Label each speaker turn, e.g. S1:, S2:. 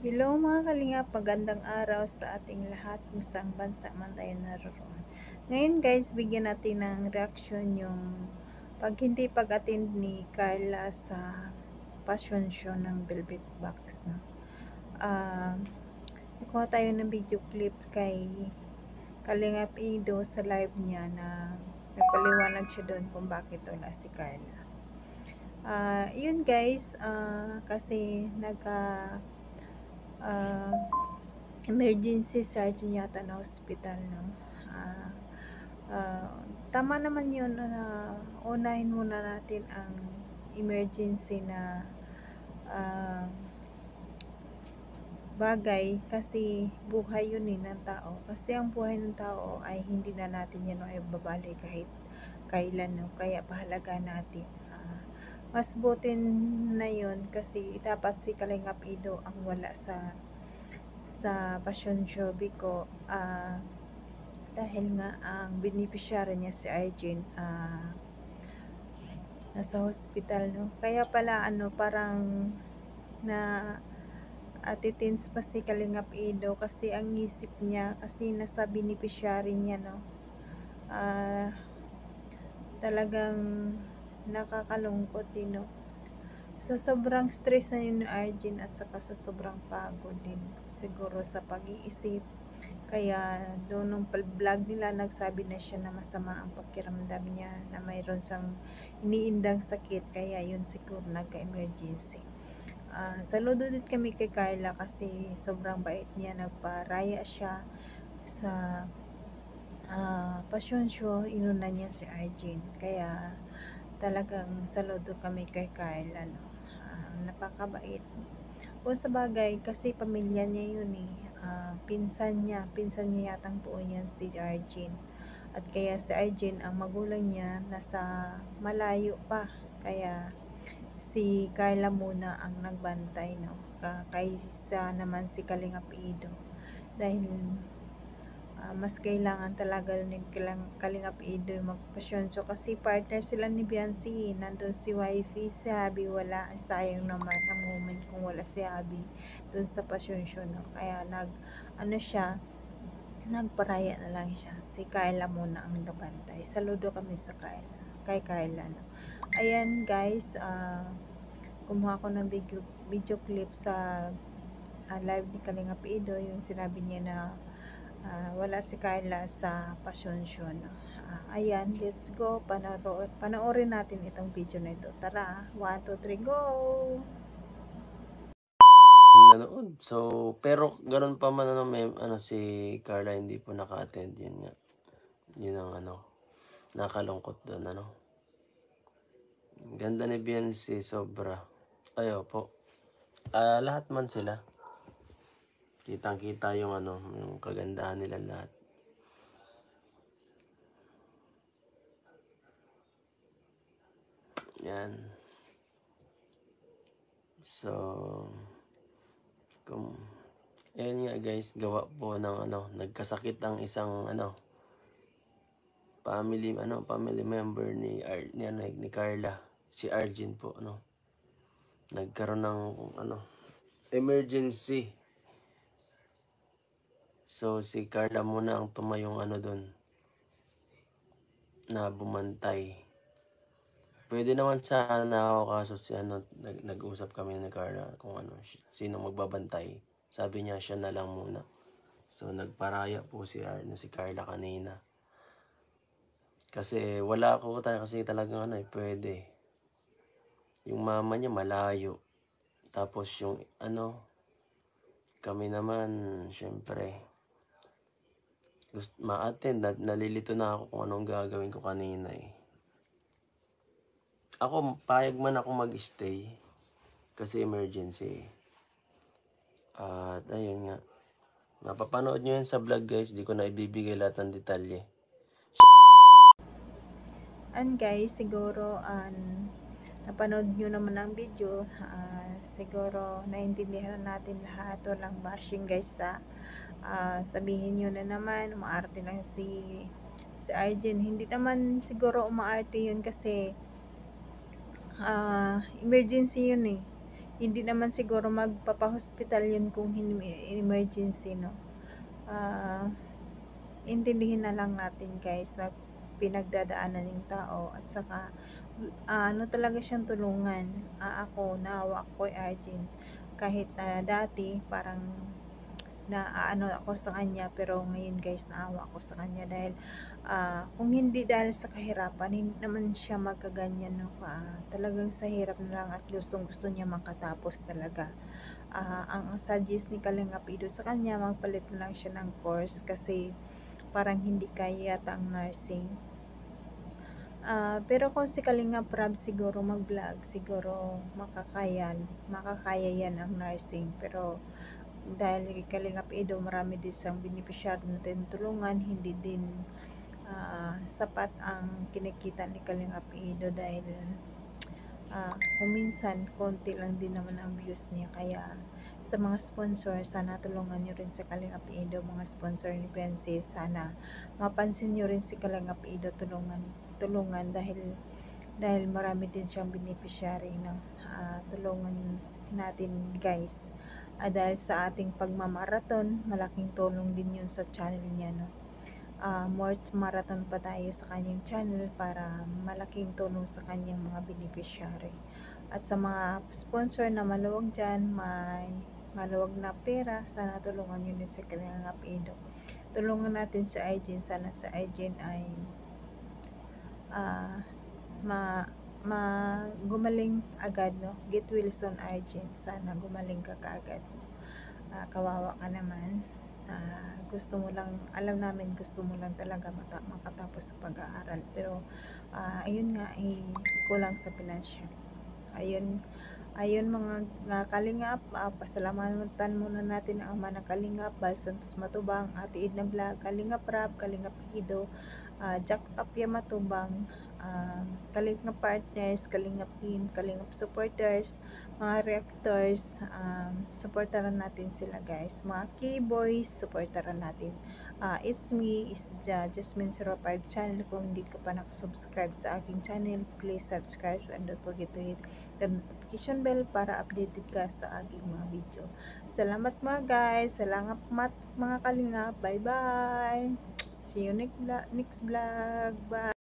S1: Hello mga kalingap, magandang araw sa ating lahat kung saang bansa man tayo naroon. Ngayon guys, bigyan natin ng reaksyon yung hindi pag-attend ni Carla sa fashion show ng Velvet Box. No? Nakuha tayo ng video clip kay Kalingap Ido sa live niya na nagpaliwanag siya doon kung bakit wala si Carla. Yun guys, kasi uh, emergency surgeon yata na hospital, no? Ah, Tama naman yun na unahin muna natin ang emergency na ah, bagay kasi buhay yun ng tao. Kasi ang buhay ng tao ay hindi na natin yan ay babalik kahit kailan, no? Kaya pahalaga natin. Mas butin na yun kasi dapat si Kalingap Ido ang wala sa passion show dahil nga ang beneficiary niya si Arjen nasa hospital, no? Kaya pala parang na atitins pa si Kalingap Ido kasi ang isip niya kasi nasa beneficiary niya, no? Talagang nakakalungkot din, no? Sa sobrang stress na yun ni Arjen at saka sa sobrang pagod din siguro sa pag-iisip. Kaya doon nung vlog nila nagsabi na siya na masama ang pakiramdam niya, na mayroon siyang iniindang sakit, kaya yun siguro nagka-emergency. Saludo din kami kay Carla kasi sobrang bait niya, nagparaya siya sa passion show, inuna niya si Arjen, kaya talagang saludo kami kay Carla, no? Napakabait. O sa bagay, kasi pamilya niya yun eh. Pinsan niya yatang buo niyan si Arjen. At kaya si Arjen, ang magulang niya nasa malayo pa. Kaya si Carla muna ang nagbantay, no? Kaysa naman si Kalingap Ido. Dahil mas kailangan talaga ng Kalingap Ido yung magpasyon. So kasi partner sila ni Biancy, nandun si wifey, si Habi wala, sayang naman ang moment kung wala si Habi dun sa pasyon show, no? Kaya nagparaya na lang siya. Si Carla muna ang nabantay. Saludo kami sa kay Carla, no? Ayan guys, kumuha ko ng video clip sa live ni Kalingap Ido, yung sinabi niya na wala si Carla sa passion show, no? Ayan, let's go, panoorin natin itong video na ito. Tara, 1, 2, 3, go!
S2: Nanood. So, pero ganun pa man may si Carla hindi po naka-attend, yun nga. Yun ang nakalungkot doon, Ganda ni Beyonce, sobra. Ayo po. Lahat man sila. Kitang-kita yung yung kagandahan nila lahat. Yan. So, ayan nga guys, gawa po ng nagkasakit ang isang family member ni Carla, si Arjen po, nagkaroon ng emergency. So si Carla muna ang tumayong doon na bumantay. Pwede naman sana ako, kaso nag-usap kami ni Carla kung sino magbabantay. Sabi niya siya na lang muna. So nagparaya po si Carla kanina. Kasi wala ako kasi talagang pwede. Yung mama niya malayo. Tapos yung kami naman syempre ma-attend, nalilito na ako kung anong gagawin ko kanina eh. Ako, payag man ako mag-stay kasi emergency. At ayun nga, mapapanood nyo yan sa vlog guys, di ko na ibibigay lahat ng detalye.
S1: And guys, siguro napanood nyo naman ang video, siguro naintindihan natin lahat, walang bashing guys. Sabihin nyo na naman umaarte lang si Arjen. Hindi naman siguro umaarte yun kasi emergency yun eh. hindi naman siguro magpapa-hospital yun kung emergency, no. Ah, intindihin na lang natin guys, pinagdadaanan ng tao, at saka ano talaga siyang tulungan. Ako naawa ko kay Arjen, kahit dati parang naaano ako sa kanya, pero ngayon guys naawa ako sa kanya dahil kung hindi dahil sa kahirapan hindi naman siya magkaganyan, no. Talagang sa hirap na lang at gustong gusto niya makatapos talaga. Ang suggest ni Kalingap Ido sa kanya, magpalit na lang siya ng course kasi parang hindi kaya yata ang nursing. Pero kung si Kalingap Rab siguro mag-vlog, siguro makakaya yan ang nursing. Pero dahil kay Kalingap Edo marami din siyang beneficiary na tinutulungan, hindi din sapat ang kinikita ni Kalingap Edo dahil kung minsan konti lang din naman ang views niya. Kaya sa mga sponsor, sana tulungan nyo rin si Kalingap Edo, mga sponsor ni Bensi, sana mapansin nyo rin si Kalingap Edo, tulungan dahil marami din siyang beneficiary, no. Tulungan natin guys, dahil sa ating pagmamarathon, malaking tulong din yun sa channel niya, no. More marathon pa tayo sa kanyang channel para malaking tulong sa kanyang mga beneficiary. At sa mga sponsor na maluwag dyan, may maluwag na pera, sana tulungan nyo din si Kalingap Edo. Tulungan natin si Arjen, sana si Arjen ay gumaling agad, no. Get well soon Arjen, sana gumaling ka kaagad. Kawawa ka naman. Gusto mo lang, alam namin gusto mo lang talaga makatapos sa pag-aaral, pero ayun nga, kulang sa financial. Ayun mga kalingap, pasalamatan muna natin ang ama ng Kalingap, Bal Santos Matubang, Ate Edna Vlog, Kalingap Rab, Kalingap Ido, Jack Apia Matubang, Kalingap Partners, Kalingap Team, Kalingap Supporters, mga reactors, supportaran natin sila guys. Mga K-boys, supportaran natin. It's me, is Jasmine 05 channel. Kung hindi ka pa nakasubscribe sa aking channel, please subscribe and don't forget to hit the notification bell para updated ka sa aking mga video. Salamat mga guys, salamat mga kalingap, bye bye, see you next vlog, bye.